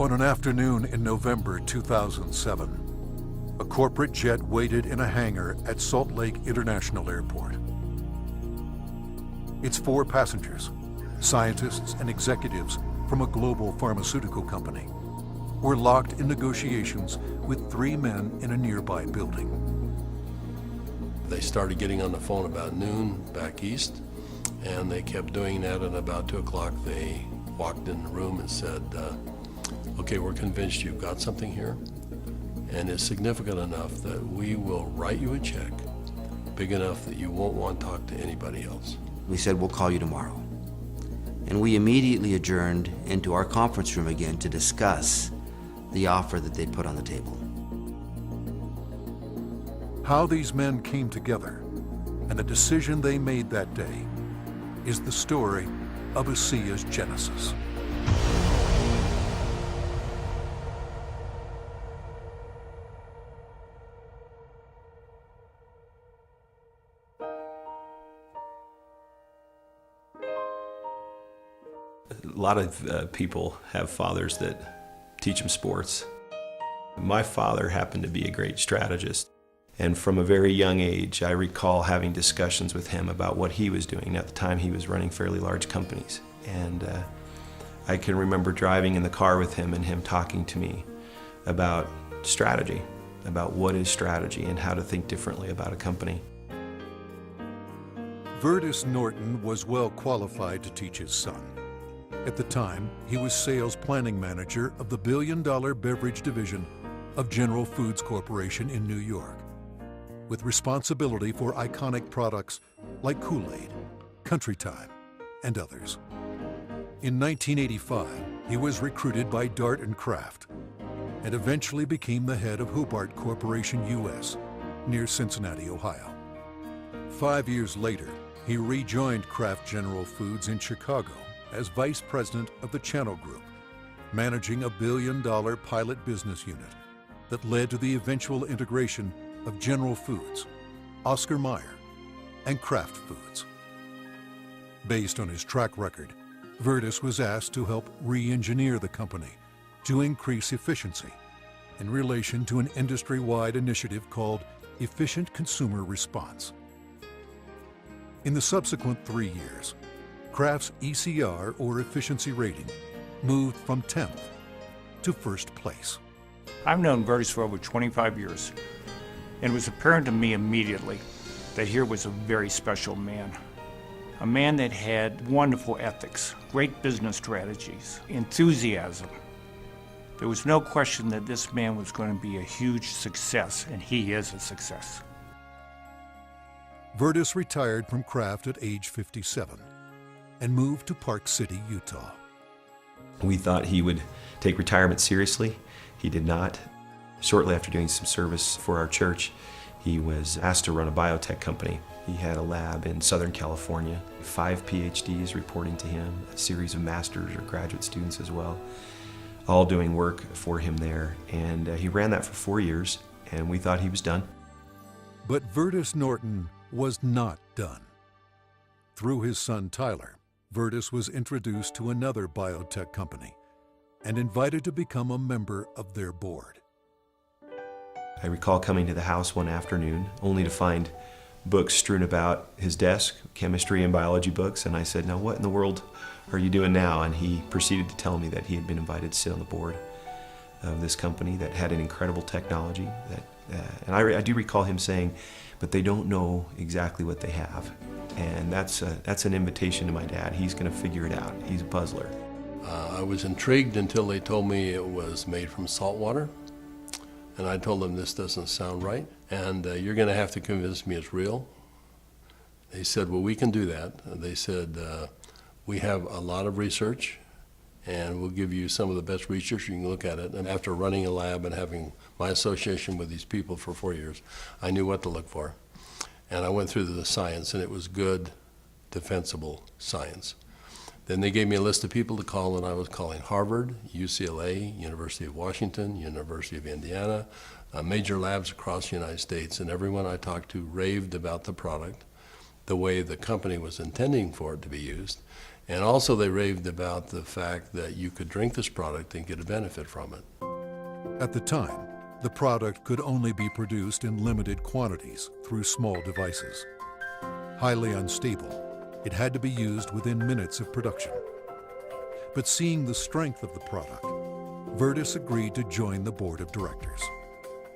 On an afternoon in November 2007, a corporate jet waited in a hangar at Salt Lake International Airport. Its 4 passengers, scientists and executives from a global pharmaceutical company, were locked in negotiations with 3 men in a nearby building. They started getting on the phone about noon back east, and they kept doing that, and about 2 o'clock they walked in the room and said, okay, we're convinced you've got something here, and it's significant enough that we will write you a check big enough that you won't want to talk to anybody else. We said, we'll call you tomorrow. And we immediately adjourned into our conference room again to discuss the offer that they'd put on the table. How these men came together and the decision they made that day is the story of ASEA's genesis. A lot of people have fathers that teach them sports. My father happened to be a great strategist, and from a very young age I recall having discussions with him about what he was doing. At the time he was running fairly large companies, and I can remember driving in the car with him and him talking to me about strategy, about what is strategy and how to think differently about a company. Wildest Norton was well qualified to teach his son. At the time, he was sales planning manager of the billion-dollar beverage division of General Foods Corporation in New York, with responsibility for iconic products like Kool-Aid, Country Time, and others. In 1985, he was recruited by Dart and Kraft and eventually became the head of Hobart Corporation US near Cincinnati, Ohio. 5 years later, he rejoined Kraft General Foods in Chicago as vice president of the Channel Group, managing a billion-dollar pilot business unit that led to the eventual integration of General Foods, Oscar Mayer, and Kraft Foods. Based on his track record, Wildest was asked to help re-engineer the company to increase efficiency in relation to an industry-wide initiative called Efficient Consumer Response. In the subsequent 3 years, Kraft's ECR, or efficiency rating, moved from 10th to 1st place. I've known Wildest for over 25 years, and it was apparent to me immediately that here was a very special man. A man that had wonderful ethics, great business strategies, enthusiasm. There was no question that this man was going to be a huge success, and he is a success. Wildest retired from Kraft at age 57 and moved to Park City, Utah. We thought he would take retirement seriously. He did not. Shortly after doing some service for our church, he was asked to run a biotech company. He had a lab in Southern California, 5 PhDs reporting to him, a series of master's or graduate students as well, all doing work for him there. And he ran that for 4 years, and we thought he was done. But Wildest Norton was not done. Through his son Tyler, Wildest was introduced to another biotech company and invited to become a member of their board. I recall coming to the house one afternoon only to find books strewn about his desk, chemistry and biology books, and I said, now what in the world are you doing now? And he proceeded to tell me that he had been invited to sit on the board of this company that had an incredible technology. And I do recall him saying, but they don't know exactly what they have. And that's an invitation to my dad. He's going to figure it out. He's a puzzler. I was intrigued until they told me it was made from salt water. And I told them, this doesn't sound right, and you're going to have to convince me it's real. They said, well, we can do that. They said, we have a lot of research, and we'll give you some of the best research. You can look at it. And after running a lab and having my association with these people for 4 years, I knew what to look for. And I went through the science, and it was good, defensible science. Then they gave me a list of people to call, and I was calling Harvard, UCLA, University of Washington, University of Indiana, major labs across the United States, and everyone I talked to raved about the product, the way the company was intending for it to be used, And also they raved about the fact that you could drink this product and get a benefit from it. At the time, the product could only be produced in limited quantities through small devices. Highly unstable, it had to be used within minutes of production. But seeing the strength of the product, Virtus agreed to join the board of directors.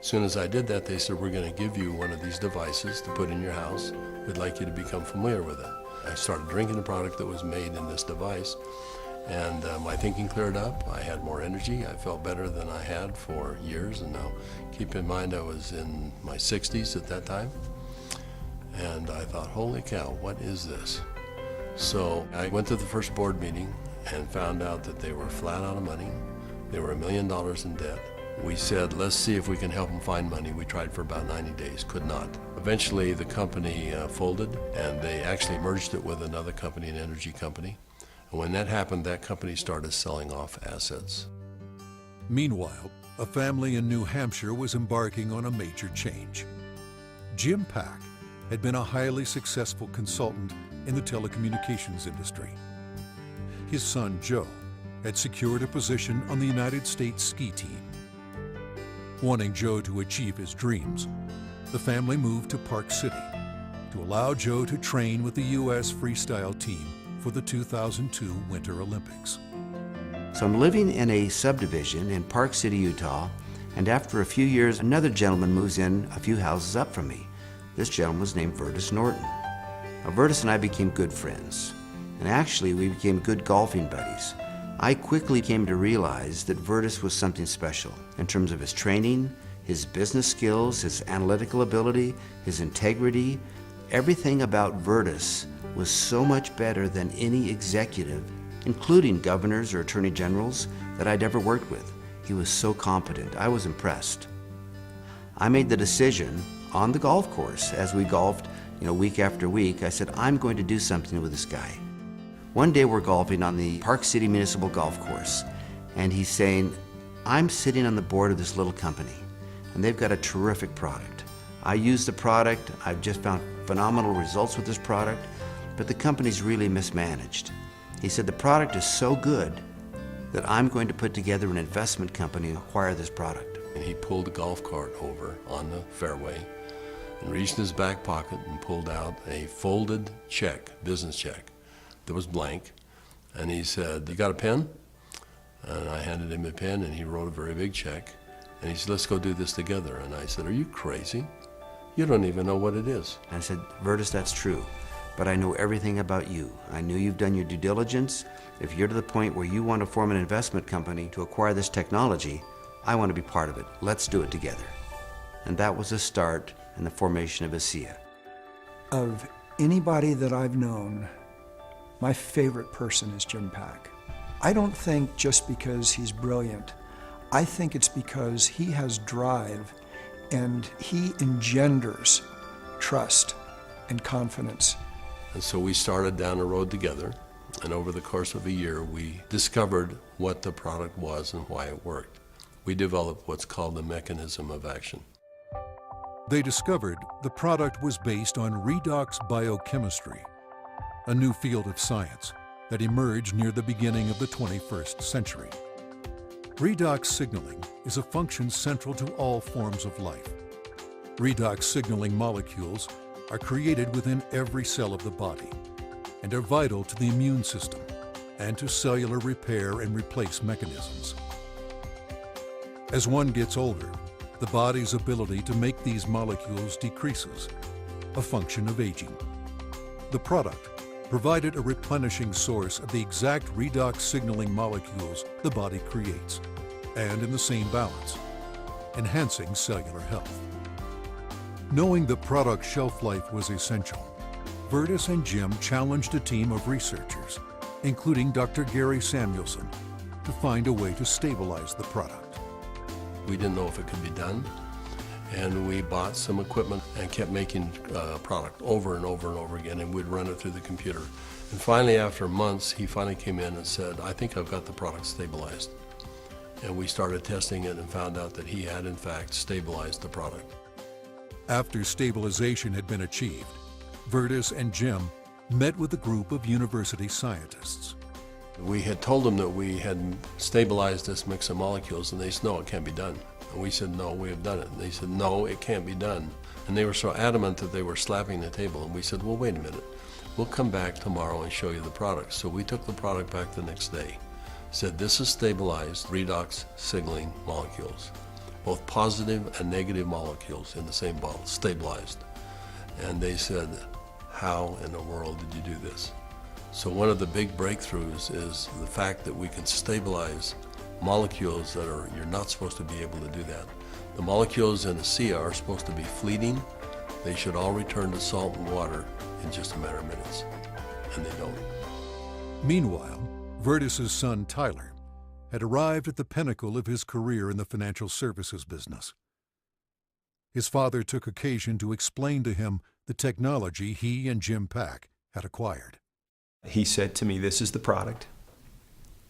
As soon as I did that, they said, we're going to give you one of these devices to put in your house. We'd like you to become familiar with it. I started drinking the product that was made in this device, and my thinking cleared up. I had more energy. I felt better than I had for years, and now keep in mind I was in my 60s at that time. And I thought, holy cow, what is this? So I went to the first board meeting and found out that they were flat out of money. They were $1 million in debt. We said, let's see if we can help them find money. We tried for about 90 days, could not. Eventually, the company folded, and they actually merged it with another company, an energy company. And when that happened, that company started selling off assets. Meanwhile, a family in New Hampshire was embarking on a major change. Jim Pack had been a highly successful consultant in the telecommunications industry. His son, Joe, had secured a position on the United States ski team. Wanting Joe to achieve his dreams, the family moved to Park City to allow Joe to train with the U.S. freestyle team for the 2002 Winter Olympics. So I'm living in a subdivision in Park City, Utah, and after a few years, another gentleman moves in a few houses up from me. This gentleman was named Virtus Norton. Now, Virtus and I became good friends, and actually we became good golfing buddies. I quickly came to realize that Virtus was something special in terms of his training, his business skills, his analytical ability, his integrity. Everything about Virtus was so much better than any executive, including governors or attorney generals, that I'd ever worked with. He was so competent. I was impressed. I made the decision on the golf course as we golfed, week after week. I said, I'm going to do something with this guy. One day we're golfing on the Park City Municipal Golf Course, and he's saying, I'm sitting on the board of this little company, and they've got a terrific product. I use the product, I've just found phenomenal results with this product, but the company's really mismanaged. He said, the product is so good that I'm going to put together an investment company and acquire this product. And he pulled a golf cart over on the fairway and reached in his back pocket and pulled out a folded check, business check, that was blank, and he said, you got a pen? And I handed him a pen, and he wrote a very big check, and he said, let's go do this together. And I said, are you crazy? You don't even know what it is. And I said, Virtus, that's true, but I know everything about you. I knew you've done your due diligence. If you're to the point where you want to form an investment company to acquire this technology, I want to be part of it. Let's do it together. And that was the start in the formation of ASEA. Of anybody that I've known, my favorite person is Jim Pack. I don't think just because he's brilliant. I think it's because he has drive and he engenders trust and confidence. And so we started down the road together, and over the course of a year, we discovered what the product was and why it worked. We developed what's called the mechanism of action. They discovered the product was based on redox biochemistry, a new field of science that emerged near the beginning of the 21st century. Redox signaling is a function central to all forms of life. Redox signaling molecules are created within every cell of the body and are vital to the immune system and to cellular repair and replace mechanisms. As one gets older, the body's ability to make these molecules decreases, a function of aging. The product provided a replenishing source of the exact redox signaling molecules the body creates, and in the same balance, enhancing cellular health. Knowing the product's shelf life was essential, Virtus and Jim challenged a team of researchers, including Dr. Gary Samuelson, to find a way to stabilize the product. We didn't know if it could be done, and we bought some equipment and kept making product over and over and over again, and we'd run it through the computer. And finally, after months, he finally came in and said, I think I've got the product stabilized. And we started testing it and found out that he had, in fact, stabilized the product. After stabilization had been achieved, Virtus and Jim met with a group of university scientists. We had told them that we had stabilized this mix of molecules, and they said, no, it can't be done. And we said, no, we have done it. And they said, no, it can't be done. And they were so adamant that they were slapping the table. And we said, well, wait a minute. We'll come back tomorrow and show you the product. So we took the product back the next day. Said, this is stabilized redox signaling molecules, both positive and negative molecules in the same bottle, stabilized. And they said, how in the world did you do this? So one of the big breakthroughs is the fact that we can stabilize molecules that you're not supposed to be able to do that. The molecules in ASEA are supposed to be fleeting. They should all return to salt and water in just a matter of minutes, and they don't. Meanwhile, Vertus's son Tyler had arrived at the pinnacle of his career in the financial services business. His father took occasion to explain to him the technology he and Jim Pack had acquired. He said to me, this is the product.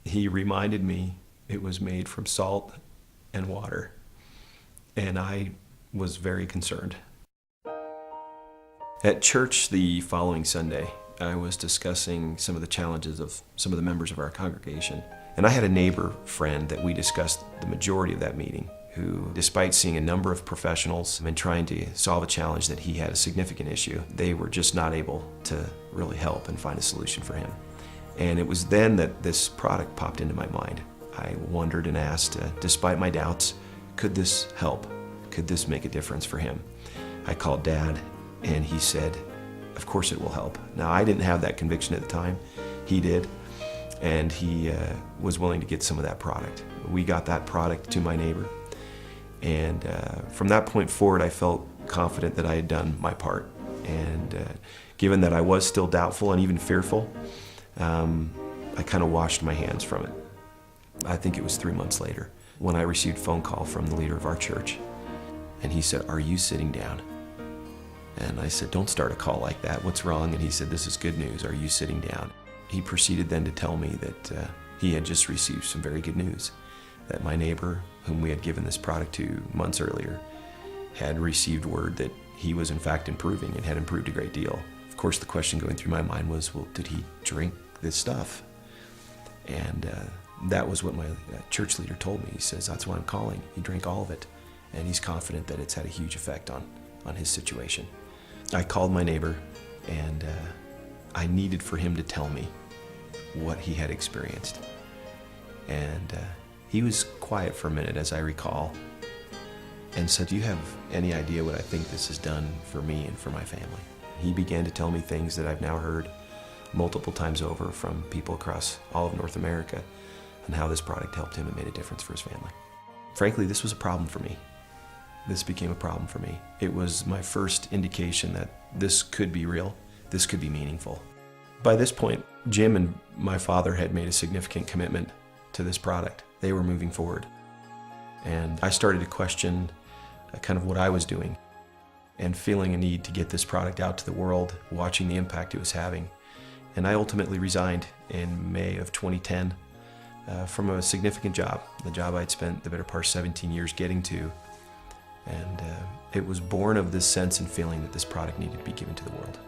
He reminded me it was made from salt and water, and I was very concerned. At church the following Sunday, I was discussing some of the challenges of some of the members of our congregation, and I had a neighbor friend that we discussed the majority of that meeting, who, despite seeing a number of professionals and trying to solve a challenge that he had a significant issue, they were just not able to really help and find a solution for him. And it was then that this product popped into my mind. I wondered and asked, despite my doubts, could this help? Could this make a difference for him? I called Dad, and he said, of course it will help. Now, I didn't have that conviction at the time. He did, and he was willing to get some of that product. We got that product to my neighbor. And from that point forward, I felt confident that I had done my part. And given that I was still doubtful and even fearful, I kind of washed my hands from it. I think it was 3 months later when I received a phone call from the leader of our church. And he said, are you sitting down? And I said, don't start a call like that. What's wrong? And he said, this is good news. Are you sitting down? He proceeded then to tell me that he had just received some very good news, that my neighbor, whom we had given this product to months earlier, had received word that he was in fact improving and had improved a great deal. Of course, the question going through my mind was, well, did he drink this stuff? And that was what my church leader told me. He says, that's why I'm calling. He drank all of it, and he's confident that it's had a huge effect on his situation. I called my neighbor, and I needed for him to tell me what he had experienced. And he was quiet for a minute, as I recall, and said, do you have any idea what I think this has done for me and for my family? He began to tell me things that I've now heard multiple times over from people across all of North America, and how this product helped him and made a difference for his family. Frankly, this was a problem for me. This became a problem for me. It was my first indication that this could be real, this could be meaningful. By this point, Jim and my father had made a significant commitment to this product. They were moving forward. And I started to question kind of what I was doing, and feeling a need to get this product out to the world, watching the impact it was having. And I ultimately resigned in May of 2010 from a significant job, the job I'd spent the better part of 17 years getting to. And it was born of this sense and feeling that this product needed to be given to the world.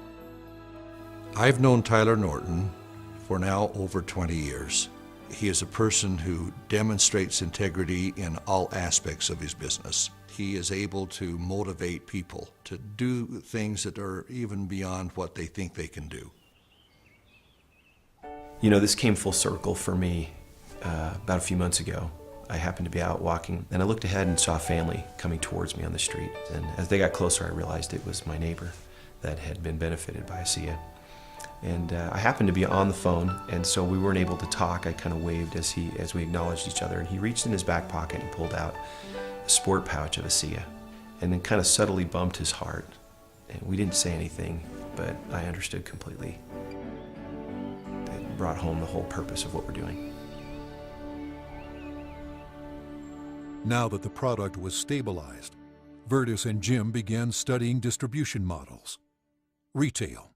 I've known Tyler Norton for now over 20 years. He is a person who demonstrates integrity in all aspects of his business. He is able to motivate people to do things that are even beyond what they think they can do. You know, this came full circle for me about a few months ago. I happened to be out walking, and I looked ahead and saw a family coming towards me on the street. And as they got closer, I realized it was my neighbor that had been benefited by ASEA. And I happened to be on the phone, and so we weren't able to talk. I kind of waved as we acknowledged each other, and he reached in his back pocket and pulled out a sport pouch of ASEA, and then kind of subtly bumped his heart. And we didn't say anything, but I understood completely. It brought home the whole purpose of what we're doing. Now that the product was stabilized, Vertus and Jim began studying distribution models, retail,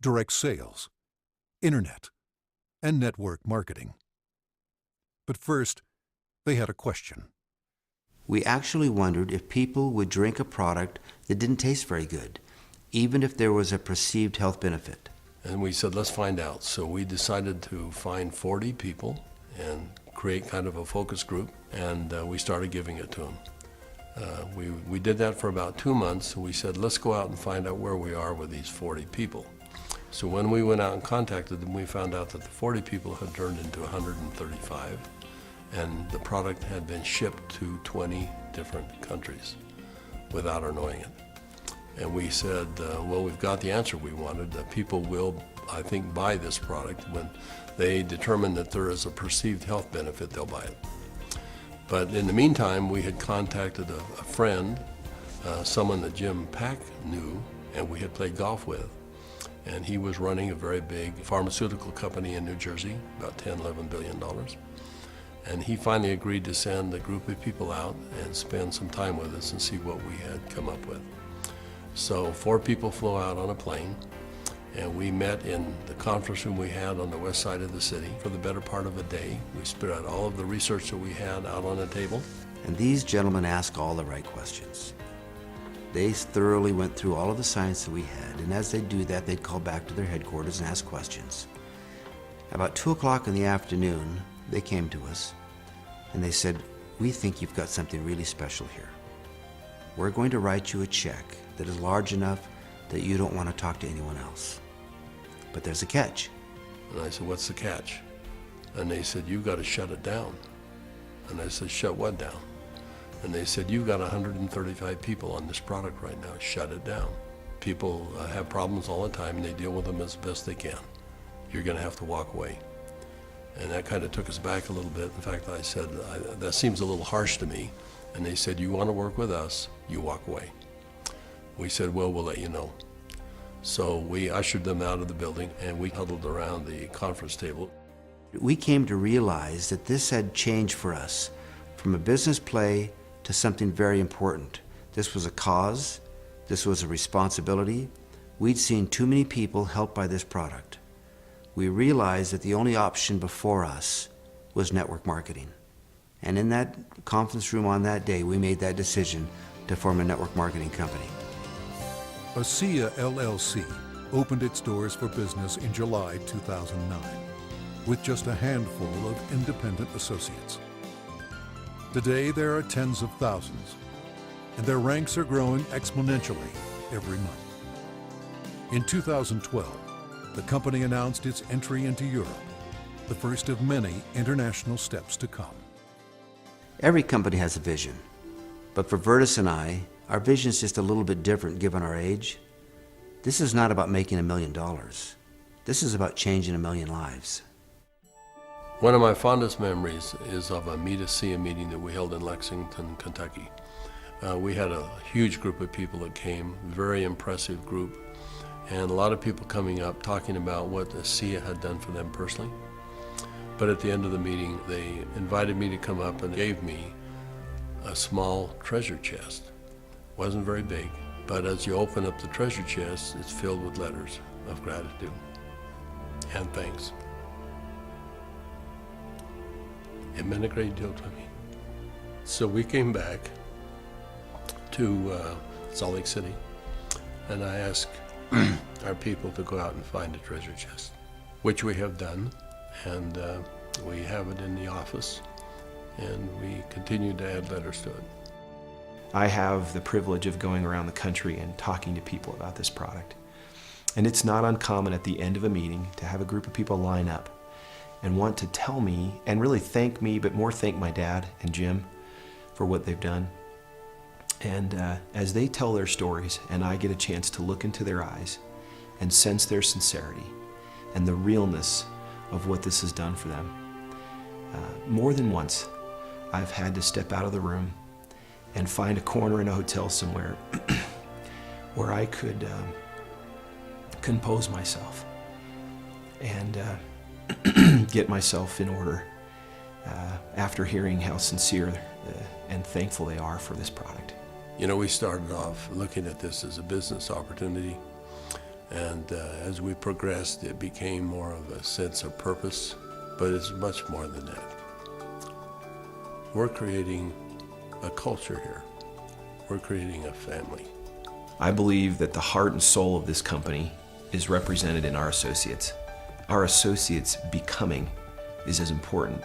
direct sales, internet, and network marketing. But first, they had a question. We actually wondered if people would drink a product that didn't taste very good, even if there was a perceived health benefit. And we said, let's find out. So we decided to find 40 people and create kind of a focus group, and we started giving it to them. We did that for about 2 months, and we said, let's go out and find out where we are with these 40 people. So when we went out and contacted them, we found out that the 40 people had turned into 135, and the product had been shipped to 20 different countries without our knowing it. And we said, well, we've got the answer we wanted. People will, I think, buy this product. When they determine that there is a perceived health benefit, they'll buy it. But in the meantime, we had contacted a friend, someone that Jim Pack knew and we had played golf with. And he was running a very big pharmaceutical company in New Jersey, about $10–11 billion. And he finally agreed to send a group of people out and spend some time with us and see what we had come up with. So 4 people flew out on a plane, and we met in the conference room we had on the west side of the city for the better part of a day. We spread out all of the research that we had out on a table. And these gentlemen asked all the right questions. They thoroughly went through all of the science that we had, and as they do that, they'd call back to their headquarters and ask questions. About 2 o'clock in the afternoon, they came to us, and they said, we think you've got something really special here. We're going to write you a check that is large enough that you don't want to talk to anyone else. But there's a catch. And I said, what's the catch? And they said, you've got to shut it down. And I said, shut what down? And they said, you've got 135 people on this product right now, shut it down. People have problems all the time and they deal with them as best they can. You're gonna have to walk away. And that kind of took us back a little bit. In fact, I said, that seems a little harsh to me. And they said, you wanna work with us, you walk away. We said, well, we'll let you know. So we ushered them out of the building and we huddled around the conference table. We came to realize that this had changed for us from a business play to something very important. This was a cause, this was a responsibility. We'd seen too many people helped by this product. We realized that the only option before us was network marketing. And in that conference room on that day, we made that decision to form a network marketing company. ASEA LLC opened its doors for business in July 2009 with just a handful of independent associates. Today, there are tens of thousands, and their ranks are growing exponentially every month. In 2012, the company announced its entry into Europe, the first of many international steps to come. Every company has a vision, but for Virtus and I, our vision is just a little bit different given our age. This is not about making $1 million. This is about changing 1 million lives. One of my fondest memories is of a Meet ASEA meeting that we held in Lexington, Kentucky. We had a huge group of people that came, very impressive group, and a lot of people coming up talking about what ASEA had done for them personally. But at the end of the meeting, they invited me to come up and gave me a small treasure chest. Wasn't very big, but as you open up the treasure chest, it's filled with letters of gratitude and thanks. It meant a great deal to me. So we came back to Salt Lake City, and I asked our people to go out and find a treasure chest, which we have done, and we have it in the office, and we continue to add letters to it. I have the privilege of going around the country and talking to people about this product. And it's not uncommon at the end of a meeting to have a group of people line up and want to tell me and really thank me, but more thank my dad and Jim for what they've done. And as they tell their stories and I get a chance to look into their eyes and sense their sincerity and the realness of what this has done for them, more than once I've had to step out of the room and find a corner in a hotel somewhere where I could compose myself and get myself in order after hearing how sincere and thankful they are for this product. You know, we started off looking at this as a business opportunity, and as we progressed, it became more of a sense of purpose, but it's much more than that. We're creating a culture here. We're creating a family. I believe that the heart and soul of this company is represented in our associates. Our associates becoming is as important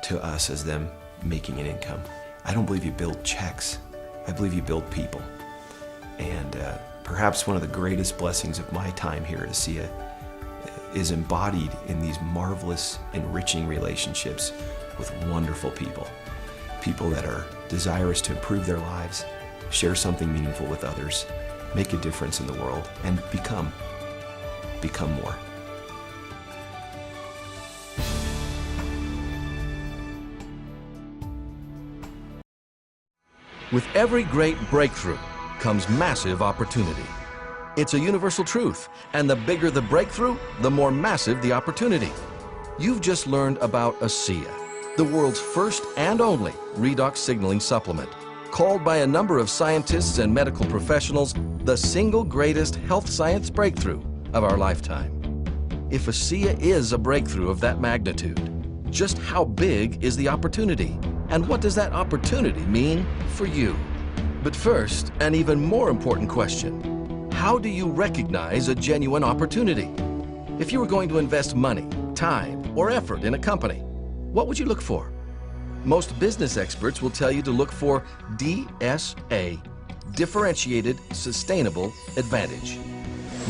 to us as them making an income. I don't believe you build checks. I believe you build people. And perhaps one of the greatest blessings of my time here at ASEA is embodied in these marvelous, enriching relationships with wonderful people. People that are desirous to improve their lives, share something meaningful with others, make a difference in the world, and become more. With every great breakthrough comes massive opportunity. It's a universal truth, and the bigger the breakthrough, the more massive the opportunity. You've just learned about ASEA, the world's first and only redox signaling supplement, called by a number of scientists and medical professionals the single greatest health science breakthrough of our lifetime. If ASEA is a breakthrough of that magnitude, just how big is the opportunity? And what does that opportunity mean for you? But first, an even more important question: how do you recognize a genuine opportunity? If you were going to invest money, time, or effort in a company, what would you look for? Most business experts will tell you to look for DSA, Differentiated Sustainable Advantage.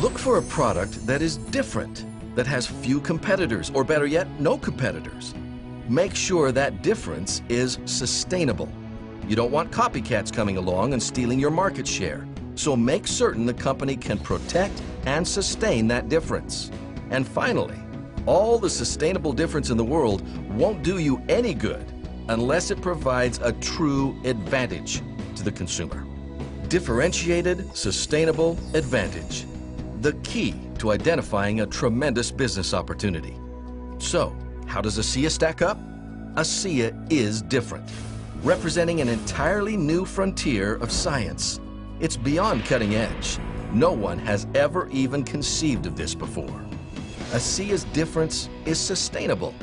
Look for a product that is different, that has few competitors, or better yet, no competitors. Make sure that difference is sustainable. You don't want copycats coming along and stealing your market share, so make certain the company can protect and sustain that difference. And finally, all the sustainable difference in the world won't do you any good unless it provides a true advantage to the consumer. Differentiated, sustainable advantage. The key to identifying a tremendous business opportunity. So, how does ASEA stack up? ASEA is different, representing an entirely new frontier of science. It's beyond cutting edge. No one has ever even conceived of this before. ASEA's difference is sustainable,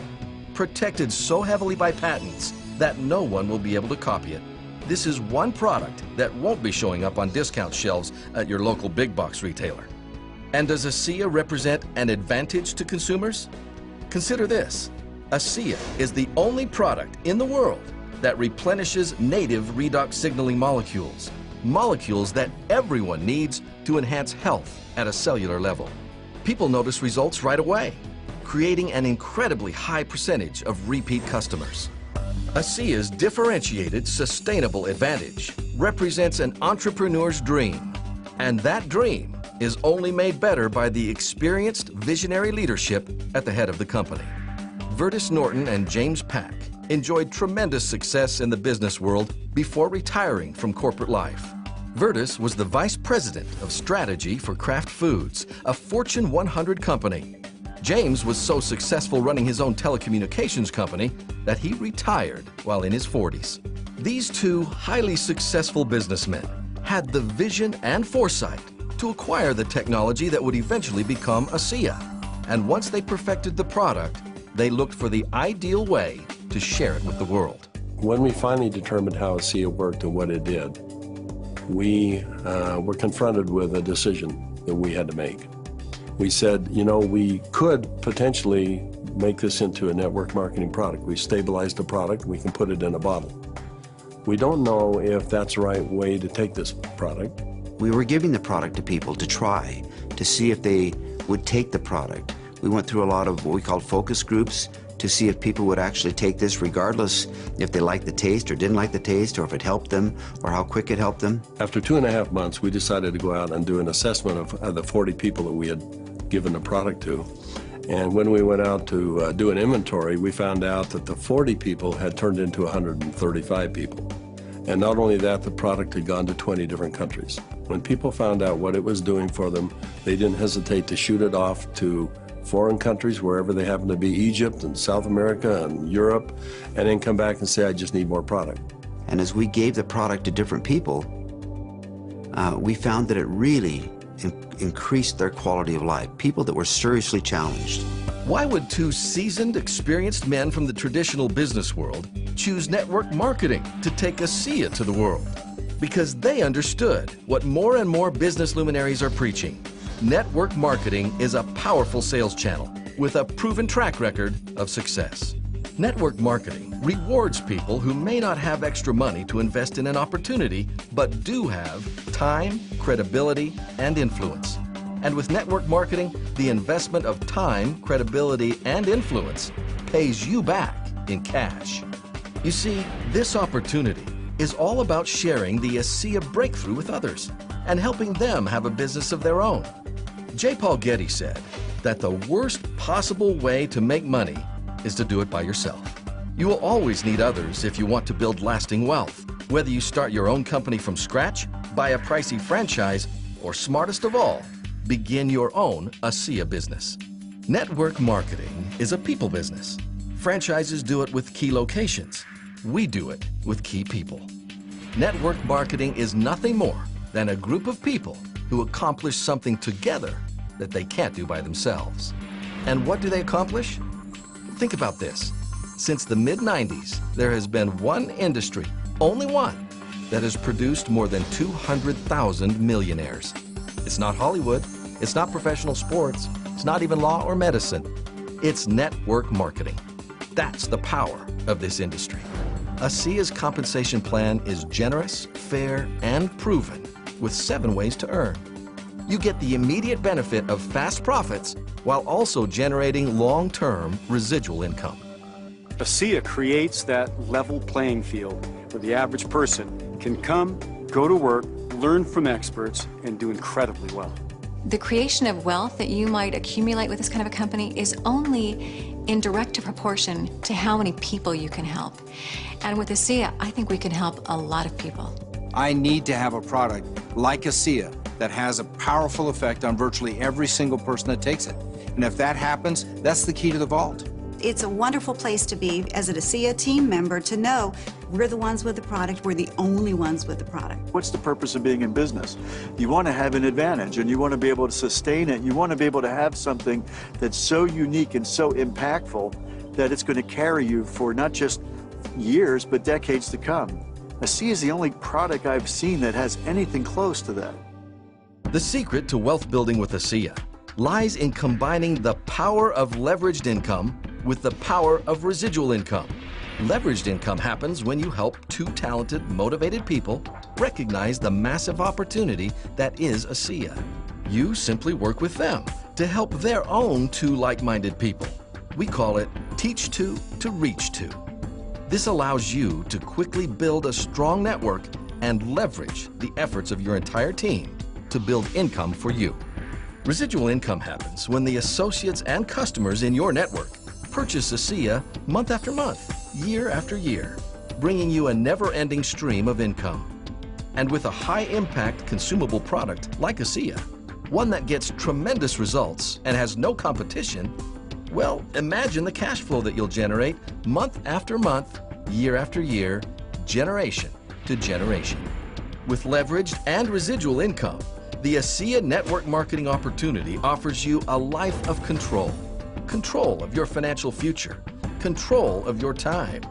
protected so heavily by patents that no one will be able to copy it. This is one product that won't be showing up on discount shelves at your local big box retailer. And does ASEA represent an advantage to consumers? Consider this: ASEA is the only product in the world that replenishes native redox signaling molecules, molecules that everyone needs to enhance health at a cellular level. People notice results right away, creating an incredibly high percentage of repeat customers. ASEA's differentiated sustainable advantage represents an entrepreneur's dream, and that dream is only made better by the experienced visionary leadership at the head of the company. Wildest Norton and James Pack enjoyed tremendous success in the business world before retiring from corporate life. Wildest was the Vice President of Strategy for Kraft Foods, a Fortune 100 company. James was so successful running his own telecommunications company that he retired while in his 40s. These two highly successful businessmen had the vision and foresight to acquire the technology that would eventually become ASEA. And once they perfected the product, they looked for the ideal way to share it with the world. When we finally determined how ASEA worked and what it did, we were confronted with a decision that we had to make. We said, you know, we could potentially make this into a network marketing product. We stabilized the product, we can put it in a bottle. We don't know if that's the right way to take this product. We were giving the product to people to try, to see if they would take the product. We went through a lot of what we called focus groups to see if people would actually take this regardless if they liked the taste or didn't like the taste, or if it helped them, or how quick it helped them. After 2.5 months, we decided to go out and do an assessment of the 40 people that we had given the product to. And when we went out to do an inventory, we found out that the 40 people had turned into 135 people. And not only that, the product had gone to 20 different countries. When people found out what it was doing for them, they didn't hesitate to shoot it off to foreign countries, wherever they happen to be, Egypt and South America and Europe, and then come back and say, I just need more product. And as we gave the product to different people, we found that it really increased their quality of life, people that were seriously challenged. Why would two seasoned, experienced men from the traditional business world choose network marketing to take ASEA to the world? Because they understood what more and more business luminaries are preaching. Network marketing is a powerful sales channel with a proven track record of success. Network marketing rewards people who may not have extra money to invest in an opportunity, but do have time, credibility, and influence. And with network marketing, the investment of time, credibility, and influence pays you back in cash. You see, this opportunity is all about sharing the ASEA breakthrough with others and helping them have a business of their own. J. Paul Getty said that the worst possible way to make money is to do it by yourself. You will always need others if you want to build lasting wealth. Whether you start your own company from scratch, buy a pricey franchise, or smartest of all, begin your own ASEA business. Network marketing is a people business. Franchises do it with key locations. We do it with key people. Network marketing is nothing more than a group of people who accomplish something together that they can't do by themselves. And what do they accomplish? Think about this. Since the mid-90s, there has been one industry, only one, that has produced more than 200,000 millionaires. It's not Hollywood, it's not professional sports, it's not even law or medicine. It's network marketing. That's the power of this industry. ASEA's compensation plan is generous, fair, and proven with 7 ways to earn. You get the immediate benefit of fast profits while also generating long-term residual income. ASEA creates that level playing field where the average person can come, go to work, learn from experts, and do incredibly well. The creation of wealth that you might accumulate with this kind of a company is only in direct proportion to how many people you can help. And with ASEA, I think we can help a lot of people. I need to have a product like ASEA that has a powerful effect on virtually every single person that takes it. And if that happens, that's the key to the vault. It's a wonderful place to be as an ASEA team member to know we're the ones with the product, we're the only ones with the product. What's the purpose of being in business? You want to have an advantage and you want to be able to sustain it. You want to be able to have something that's so unique and so impactful that it's going to carry you for not just years, but decades to come. ASEA is the only product I've seen that has anything close to that. The secret to wealth building with ASEA lies in combining the power of leveraged income with the power of residual income. Leveraged income happens when you help 2 talented, motivated people recognize the massive opportunity that is ASEA. You simply work with them to help their own 2 like-minded people. We call it Teach 2 to Reach 2. This allows you to quickly build a strong network and leverage the efforts of your entire team to build income for you. Residual income happens when the associates and customers in your network purchase ASEA month after month, year after year, bringing you a never-ending stream of income. And with a high-impact consumable product like ASEA, one that gets tremendous results and has no competition, well, imagine the cash flow that you'll generate month after month, year after year, generation to generation. With leveraged and residual income, the ASEA network marketing opportunity offers you a life of control. Control of your financial future. Control of your time.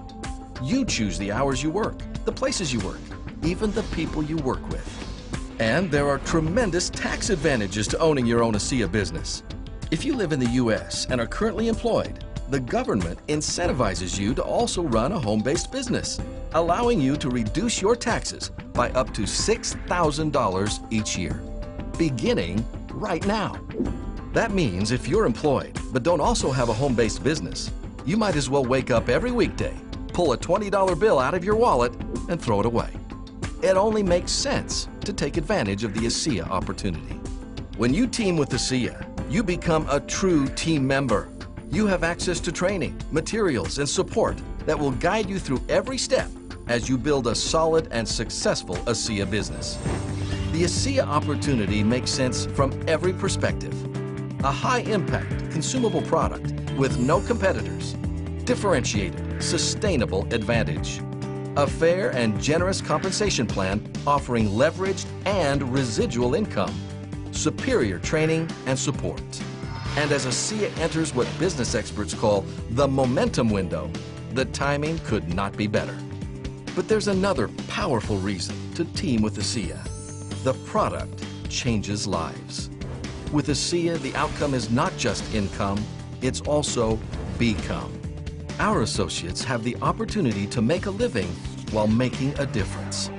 You choose the hours you work, the places you work, even the people you work with. And there are tremendous tax advantages to owning your own ASEA business. If you live in the U.S. and are currently employed, the government incentivizes you to also run a home-based business, allowing you to reduce your taxes by up to $6,000 each year, beginning right now. That means if you're employed but don't also have a home-based business, you might as well wake up every weekday, pull a $20 bill out of your wallet, and throw it away. It only makes sense to take advantage of the ASEA opportunity. When you team with ASEA, you become a true team member. You have access to training, materials, and support that will guide you through every step as you build a solid and successful ASEA business. The ASEA opportunity makes sense from every perspective. A high-impact, consumable product with no competitors. Differentiated, sustainable advantage. A fair and generous compensation plan offering leveraged and residual income. Superior training and support. And as ASEA enters what business experts call the momentum window, the timing could not be better. But there's another powerful reason to team with ASEA. The product changes lives. With ASEA, the outcome is not just income, it's also become. Our associates have the opportunity to make a living while making a difference.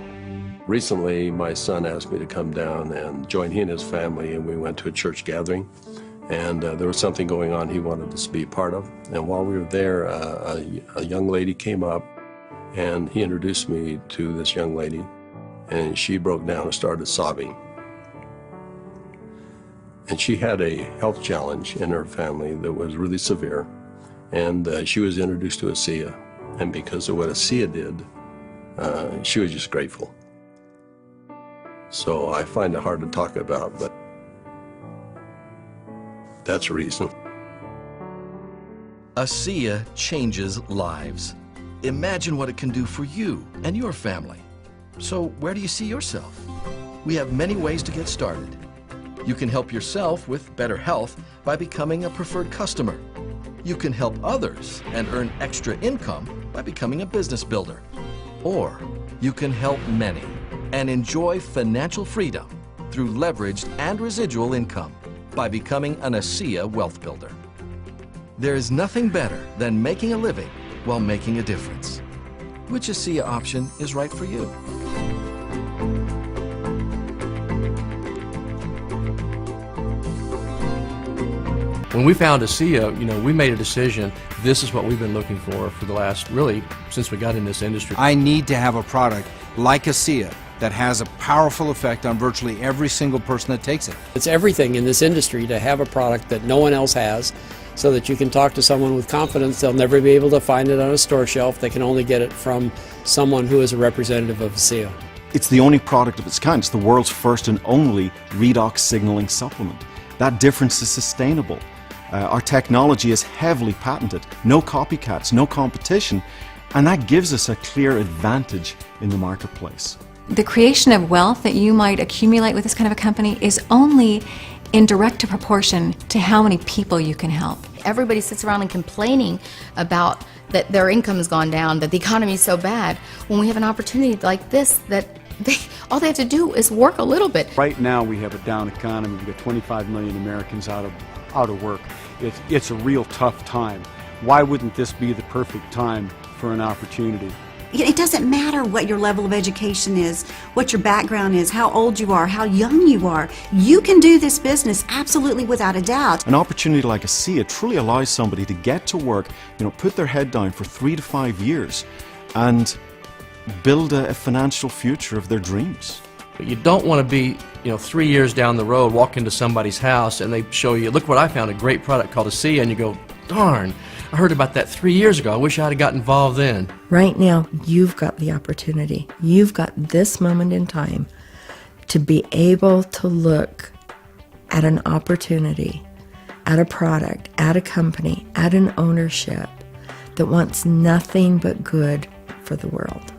Recently, my son asked me to come down and join he and his family, and we went to a church gathering. And there was something going on he wanted us to be a part of. And while we were there, a young lady came up, and he introduced me to this young lady, and she broke down and started sobbing. And she had a health challenge in her family that was really severe, and she was introduced to ASEA. And because of what ASEA did, she was just grateful. So I find it hard to talk about, but that's a reason. ASEA changes lives. Imagine what it can do for you and your family. So where do you see yourself? We have many ways to get started. You can help yourself with better health by becoming a preferred customer. You can help others and earn extra income by becoming a business builder. Or you can help many and enjoy financial freedom through leveraged and residual income by becoming an ASEA wealth builder. There is nothing better than making a living while making a difference. Which ASEA option is right for you? When we found ASEA, we made a decision. This is what we've been looking for the last, really, since we got in this industry. I need to have a product like ASEA that has a powerful effect on virtually every single person that takes it. It's everything in this industry to have a product that no one else has, so that you can talk to someone with confidence. They'll never be able to find it on a store shelf. They can only get it from someone who is a representative of ASEA. It's the only product of its kind. It's the world's first and only redox signaling supplement. That difference is sustainable. Our technology is heavily patented. No copycats, no competition, and that gives us a clear advantage in the marketplace. The creation of wealth that you might accumulate with this kind of a company is only in direct proportion to how many people you can help. Everybody sits around and complaining about that their income has gone down, that the economy is so bad. When we have an opportunity like this, that all they have to do is work a little bit. Right now we have a down economy. We've got 25 million Americans out of work. It's a real tough time. Why wouldn't this be the perfect time for an opportunity? It doesn't matter what your level of education is, what your background is, how old you are, how young you are. You can do this business absolutely without a doubt. An opportunity like ASEA truly allows somebody to get to work, put their head down for 3 to 5 years and build a financial future of their dreams. But you don't want to be, 3 years down the road, walk into somebody's house and they show you, look what I found, a great product called ASEA, and you go, darn, I heard about that 3 years ago. I wish I'd have got involved then. Right now, you've got the opportunity. You've got this moment in time to be able to look at an opportunity, at a product, at a company, at an ownership that wants nothing but good for the world.